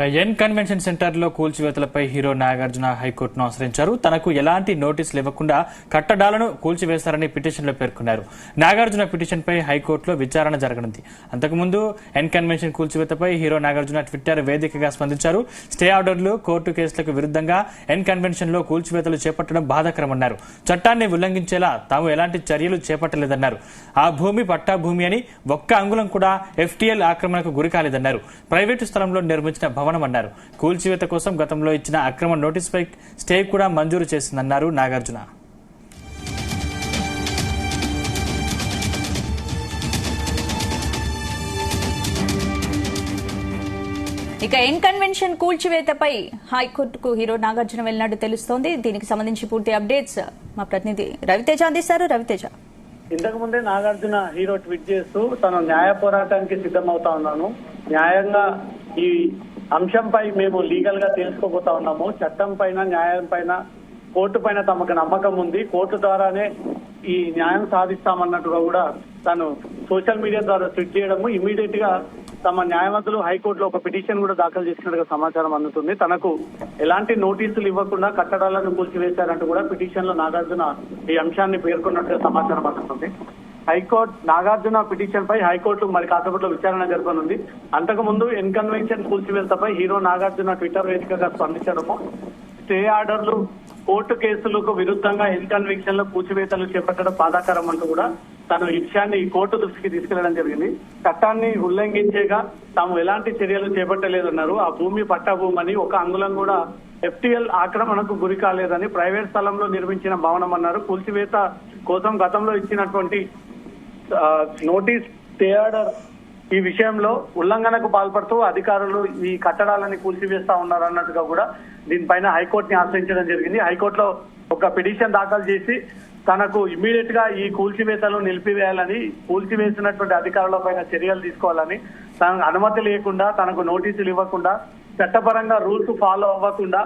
N convention centre లో కూల్చివేతలపై hero Nagarjuna హైకోర్టును ఆశ్రయించారు. తనకు ఎలాంటి నోటీసులు ఇవ్వకుండా కట్టడాలను కూల్చివేశారని పిటిషన్లో పేర్కొన్నారు. నాగార్జున పిటిషన్ పై హైకోర్టులో విచారణ జరగనుంది. అంతకుముందు ఎన్ కన్వెన్షన్ కూల్చివేతపై హీరో నాగార్జున ట్విట్టర్ వేదికగా స్పందించారు. స్టే ఆర్డర్లు, కోర్టు కేసులకు విరుద్ధంగా ఎన్ కన్వెన్షన్ లో కూల్చివేతలు చేపట్టడం బాధాకరమన్నారు. చట్టాన్ని ఉల్లంఘించేలా తాము ఎలాంటి చర్యలు చేపట్టలేదన్నారు. ఆ భూమి పట్టా భూమి అని ఒక్క అంగుళం కూడా ఎఫ్టీఎల్ ఆక్రమణకు గురికాలేదన్నారు. ప్రైవేటు స్థలంలో నిర్మించిన భవనమన్నారు. కూల్చివేత కోసం గతంలో ఇచ్చిన అక్రమ నోటీసుపై స్టే కూడా మంజూరు చేసిందన్నారు నాగార్జున. ఇక ఎన్ కన్వెన్షన్ కూల్చివేతపై హైకోర్టుకు హీరో నాగార్జున వెళ్లినట్టు తెలుస్తోంది. దీనికి సంబంధించి పూర్తి అప్డేట్స్ మా ప్రతినిధి రవితేజ అందిస్తారు. రవితేజ, ఇంతకు ముందే నాగార్జున హీరో ట్వీట్ చేస్తూ తను న్యాయ పోరాటానికి సిద్ధమవుతా ఉన్నాను, న్యాయంగా ఈ అంశంపై మేము లీగల్ గా తెలుసుకోబోతా ఉన్నాము, చట్టం పైన న్యాయం పైన కోర్టు పైన తమకు నమ్మకం ఉంది, కోర్టు ద్వారానే ఈ న్యాయం సాధిస్తామన్నట్టుగా కూడా తను సోషల్ మీడియా ద్వారా ట్వీట్ చేయడము, ఇమీడియట్ గా తమ న్యాయవాదులు హైకోర్టులో ఒక పిటిషన్ కూడా దాఖలు చేసినట్టుగా సమాచారం అందుతుంది. తనకు ఎలాంటి నోటీసులు ఇవ్వకుండా కట్టడాలను కూల్చివేశారంటూ కూడా పిటిషన్ లో నాగార్జున ఈ అంశాన్ని పేర్కొన్నట్టుగా సమాచారం అందుతుంది. హైకోర్టు నాగార్జున పిటిషన్ పై హైకోర్టు మరి కాసేపట్లో విచారణ జరపనుంది. అంతకు ముందు ఎన్ కన్వెన్షన్ కూల్చివేతపై హీరో నాగార్జున ట్విట్టర్ వేదికగా స్పందించడము, స్టే ఆర్డర్లు, కోర్టు కేసులకు విరుద్ధంగా ఎన్ కన్వెన్షన్ లో కూల్చివేతలు చేపట్టడం బాధాకరం అంటూ కూడా తను ఈ విషయాన్ని కోర్టు దృష్టికి తీసుకెళ్లడం జరిగింది. చట్టాన్ని ఉల్లంఘించేగా తాము ఎలాంటి చర్యలు చేపట్టలేదన్నారు. ఆ భూమి పట్టా భూమని ఒక అంగుళం కూడా ఎఫ్టీఎల్ ఆక్రమణకు గురి కాలేదని, ప్రైవేట్ స్థలంలో నిర్మించిన భవనం అన్నారు. కూల్చివేత కోసం గతంలో ఇచ్చినటువంటి నోటీస్, స్టే ఆర్డర్ ఈ విషయంలో ఉల్లంఘనకు పాల్పడుతూ అధికారులు ఈ కట్టడాలని కూల్చివేస్తా ఉన్నారు అన్నట్టుగా కూడా దీనిపైన హైకోర్టుని ఆశ్రయించడం జరిగింది. హైకోర్టులో ఒక పిటిషన్ దాఖలు చేసి తనకు ఇమ్మీడియట్ గా ఈ కూల్చివేతలు నిలిపివేయాలని, కూల్చివేసినటువంటి అధికారుల పైన చర్యలు తీసుకోవాలని, తనకు అనుమతి లేకుండా, తనకు నోటీసులు ఇవ్వకుండా, చట్టపరంగా రూల్స్ ఫాలో అవ్వకుండా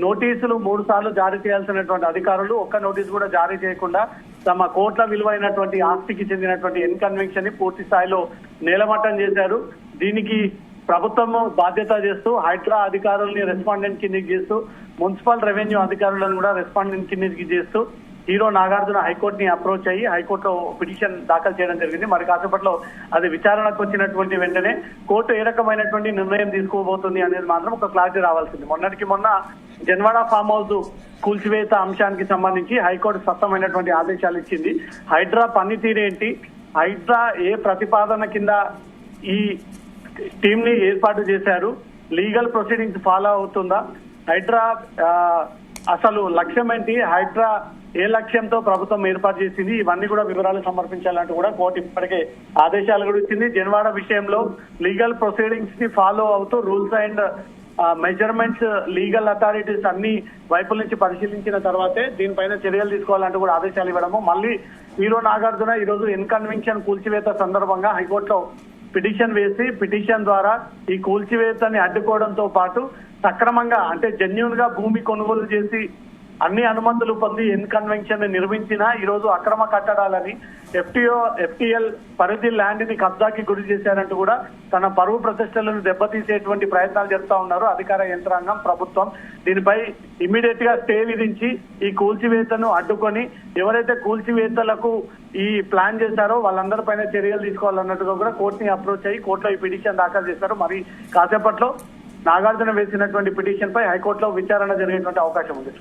నోటీసులు 3 సార్లు జారీ చేయాల్సినటువంటి అధికారులు ఒక్క నోటీసు కూడా జారీ చేయకుండా తమ కోట్ల విలువైనటువంటి ఆస్తికి చెందినటువంటి ఎన్ కన్వెన్షన్ ని పూర్తి స్థాయిలో నేలమట్టం చేశారు. దీనికి ప్రభుత్వం బాధ్యత చేస్తూ హైడ్రా అధికారుల్ని రెస్పాండెంట్ కిందకి చేస్తూ, మున్సిపల్ రెవెన్యూ అధికారులను కూడా రెస్పాండెంట్ కిందకి చేస్తూ హీరో నాగార్జున హైకోర్టుని అప్రోచ్ అయ్యి హైకోర్టులో పిటిషన్ దాఖలు చేయడం జరిగింది. మరి కాసేపట్లో అది విచారణకు వచ్చినటువంటి వెంటనే కోర్టు ఏ రకమైనటువంటి నిర్ణయం తీసుకోబోతుంది అనేది మాత్రం ఒక క్లారిటీ రావాల్సింది. మొన్నటికి మొన్న జన్వాడ ఫామ్ హౌస్ కూల్చివేత అంశానికి సంబంధించి హైకోర్టు స్పష్టమైనటువంటి ఆదేశాలు ఇచ్చింది. హైడ్రా పనితీరేంటి, హైడ్రా ఏ ప్రతిపాదన కింద ఈ టీమ్ ని ఏర్పాటు చేశారు, లీగల్ ప్రొసీడింగ్స్ ఫాలో అవుతుందా, హైడ్రా అసలు లక్ష్యం ఏంటి, హైడ్రా ఏ లక్ష్యంతో ప్రభుత్వం ఏర్పాటు చేసింది, ఇవన్నీ కూడా వివరాలు సమర్పించాలంటూ కూడా కోర్టు ఇప్పటికే ఆదేశాలు కూడా ఇచ్చింది. జన్వాడ విషయంలో లీగల్ ప్రొసీడింగ్స్ ని ఫాలో అవుతూ rules and measurements, legal authorities అన్ని వైపుల నుంచి పరిశీలించిన తర్వాతే దీనిపైన చర్యలు తీసుకోవాలంటూ కూడా ఆదేశాలు ఇవ్వడము. మళ్ళీ హీరో నాగార్జున ఈ రోజు ఎన్ కన్వెన్షన్ కూల్చివేత సందర్భంగా హైకోర్టులో పిటిషన్ వేసి పిటిషన్ ద్వారా ఈ కూల్చివేతని అడ్డుకోవడంతో పాటు సక్రమంగా అంటే జెన్యూన్ గా భూమి కొనుగోలు చేసి అన్ని అనుమతులు పొంది ఎన్ కన్వెన్షన్ నిర్మించిన ఈ రోజు అక్రమ కట్టడాలని ఎఫ్టీఎల్ పరిధి ల్యాండ్ ని కబ్జాకి గురి చేశారంటూ కూడా తన పరువు ప్రతిష్టలను దెబ్బతీసేటువంటి ప్రయత్నాలు జరుపుతా ఉన్నారు అధికార యంత్రాంగం, ప్రభుత్వం. దీనిపై ఇమ్మీడియట్ గా స్టే విధించి ఈ కూల్చివేతను అడ్డుకొని ఎవరైతే కూల్చివేతలకు ఈ ప్లాన్ చేశారో వాళ్ళందరిపైన చర్యలు తీసుకోవాలన్నట్టుగా కూడా కోర్టుని అప్రోచ్ అయ్యి కోర్టులో ఈ పిటిషన్ దాఖలు చేశారు. మరి కాసేపట్లో నాగార్జున వేసినటువంటి పిటిషన్ పై హైకోర్టులో విచారణ జరిగేటువంటి అవకాశం ఉంది.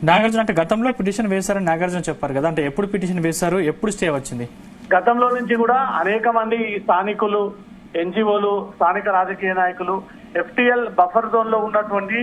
నాగార్జున అంటే గతంలో పిటిషన్ వేశారని నాగార్జున చెప్పారు కదా, అంటే ఎప్పుడు పిటిషన్ వేశారు, ఎప్పుడు స్టే వచ్చింది? గతంలో నుంచి కూడా అనేక మంది స్థానికులు, ఎన్జిఓలు, స్థానిక రాజకీయ నాయకులు ఎఫ్టీఎల్ బఫర్ జోన్ లో ఉన్నటువంటి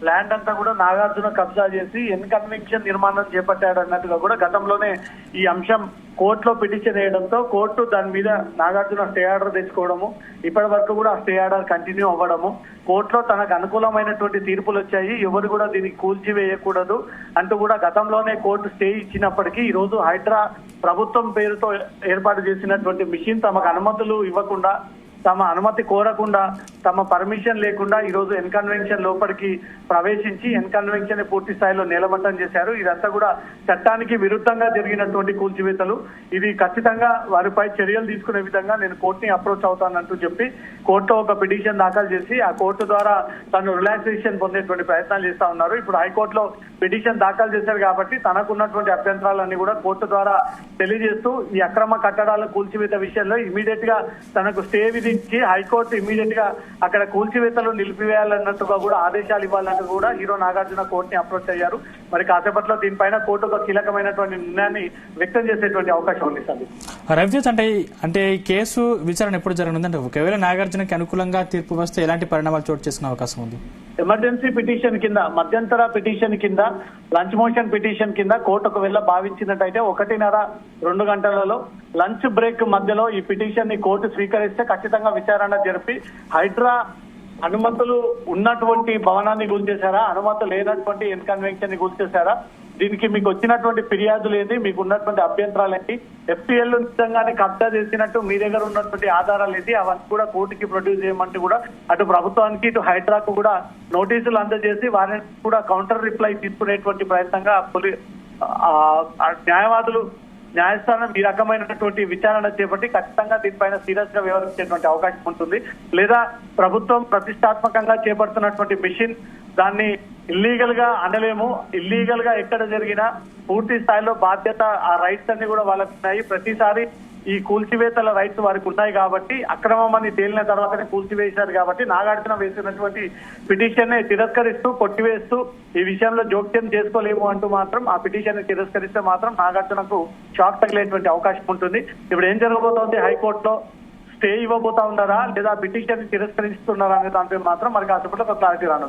ల్యాండ్ అంతా కూడా నాగార్జున కబ్జా చేసి ఎన్ కన్వెన్షన్ నిర్మాణం చేపట్టాడు అన్నట్టుగా కూడా గతంలోనే ఈ అంశం కోర్టులో పిటిషన్ వేయడంతో కోర్టు దాని మీద నాగార్జున స్టే ఆర్డర్ తెచ్చుకోవడము, ఇప్పటి వరకు కూడా స్టే ఆర్డర్ కంటిన్యూ అవ్వడము, కోర్టులో తనకు అనుకూలమైనటువంటి తీర్పులు వచ్చాయి, ఎవరు కూడా దీనికి కూల్చివేయకూడదు అంటూ కూడా గతంలోనే కోర్టు స్టే ఇచ్చినప్పటికీ ఈ రోజు హైడ్రా ప్రభుత్వం పేరుతో ఏర్పాటు చేసినటువంటి మిషన్ తమకు అనుమతులు ఇవ్వకుండా, తమ కోట్ల విలువైనటువంటి ఆస్తికి చెందినటువంటి ఎన్ కన్వెన్షన్ ని పూర్తి స్థాయిలో నేలమట్టం చేశారు. దీనికి సంబంధించి కోర్టు తమ అనుమతి కోరకుండా తమ పర్మిషన్ లేకుండా ఈ రోజు ఎన్కన్వెన్షన్ లోపలికి ప్రవేశించి ఎన్కన్వెన్షన్ పూర్తి స్థాయిలో నేలమట్టం చేశారు. ఇదంతా కూడా చట్టానికి విరుద్ధంగా జరిగినటువంటి కూల్చివేతలు. ఇది ఖచ్చితంగా వారిపై చర్యలు తీసుకునే విధంగా నేను కోర్టుని అప్రోచ్ అవుతానంటూ చెప్పి కోర్టులో ఒక పిటిషన్ దాఖలు చేసి ఆ కోర్టు ద్వారా తను రిలాక్సేషన్ పొందేటువంటి ప్రయత్నాలు చేస్తా ఉన్నారు. ఇప్పుడు హైకోర్టులో పిటిషన్ దాఖలు చేశారు కాబట్టి తనకున్నటువంటి అభ్యంతరాలన్నీ కూడా కోర్టు ద్వారా తెలియజేస్తూ ఈ అక్రమ కట్టడాల కూల్చివేత విషయంలో ఇమీడియట్ గా తనకు స్టే విధించి హైకోర్టు ఇమీడియట్ గా అక్కడ కూల్చివేతలు నిలిపివేయాలన్నట్టుగా కూడా ఆదేశాలు ఇవ్వాలంటూ కూడా హీరో నాగార్జున కోర్టుని అప్రోచ్ అయ్యారు. మరి కాసేపట్లో దీనిపైన కోర్టు ఒక కీలకమైనటువంటి నిర్ణయాన్ని వ్యక్తం చేసేటువంటి అవకాశం ఉంది సార్. రవితేజ్, అంటే ఈ కేసు విచారణ ఎప్పుడు జరగనుందంటే ఒకవేళ నాగార్జునకి అనుకూలంగా తీర్పు వస్తే ఎలాంటి పరిణామాలు చోటు చేసుకునే అవకాశం ఉంది? ఎమర్జెన్సీ పిటిషన్ కింద, మధ్యంతర పిటిషన్ కింద, లంచ్ మోషన్ పిటిషన్ కింద కోర్టు ఒకవేళ భావించినట్టయితే 1.5-2 గంటలలో లంచ్ బ్రేక్ మధ్యలో ఈ పిటిషన్ ని కోర్టు స్వీకరిస్తే ఖచ్చితంగా విచారణ జరిపి హైడ్రా అనుమతులు ఉన్నటువంటి భవనాన్ని కూల్చేశారా, అనుమతులు లేనటువంటి ఎన్కన్వెన్షన్ ని కూల్చేశారా, దీనికి మీకు వచ్చినటువంటి ఫిర్యాదులు ఏంటి, మీకు ఉన్నటువంటి అభ్యంతరాలు ఏంటి, ఎఫ్టీఎల్ నిజంగానే కబ్జా చేసినట్టు మీ దగ్గర ఉన్నటువంటి ఆధారాలు ఏంటి, అవన్నీ కూడా కోర్టుకి ప్రొడ్యూస్ చేయమంటూ కూడా అటు ప్రభుత్వానికి ఇటు హైడ్రాకు కూడా నోటీసులు అందజేసి వారిని కూడా కౌంటర్ రిప్లై తీసుకునేటువంటి ప్రయత్నంగా న్యాయవాదులు న్యాయస్థానం ఈ రకమైనటువంటి విచారణ చేపట్టి ఖచ్చితంగా దీనిపైన సీరియస్ గా వ్యవహరించేటువంటి అవకాశం ఉంటుంది. లేదా ప్రభుత్వం ప్రతిష్టాత్మకంగా చేపడుతున్నటువంటి మిషన్ దాన్ని ఇల్లీగల్ గా అనలేము. ఇల్లీగల్ గా ఎక్కడ జరిగినా పూర్తి స్థాయిలో బాధ్యత ఆ రైట్స్ అన్ని కూడా వాళ్ళకు ఉన్నాయి. ప్రతిసారి ఈ కూల్చివేతల రైట్స్ వారికి ఉన్నాయి కాబట్టి అక్రమం అని తేలిన తర్వాతనే కూల్చివేశారు కాబట్టి నాగార్జున వేసినటువంటి పిటిషన్ ని తిరస్కరిస్తూ కొట్టివేస్తూ ఈ విషయంలో జోక్యం చేసుకోలేము అంటూ మాత్రం ఆ పిటిషన్ ని తిరస్కరిస్తే మాత్రం నాగార్జునకు షాక్ తగిలేటువంటి అవకాశం ఉంటుంది. ఇప్పుడు ఏం జరగబోతోంది, హైకోర్టులో స్టే ఇవ్వబోతా ఉన్నారా లేదా పిటిషన్ ని తిరస్కరిస్తున్నారా అనే దానిపై మాత్రం మనకి కాసేపట్లో ఒక క్లారిటీ రాను.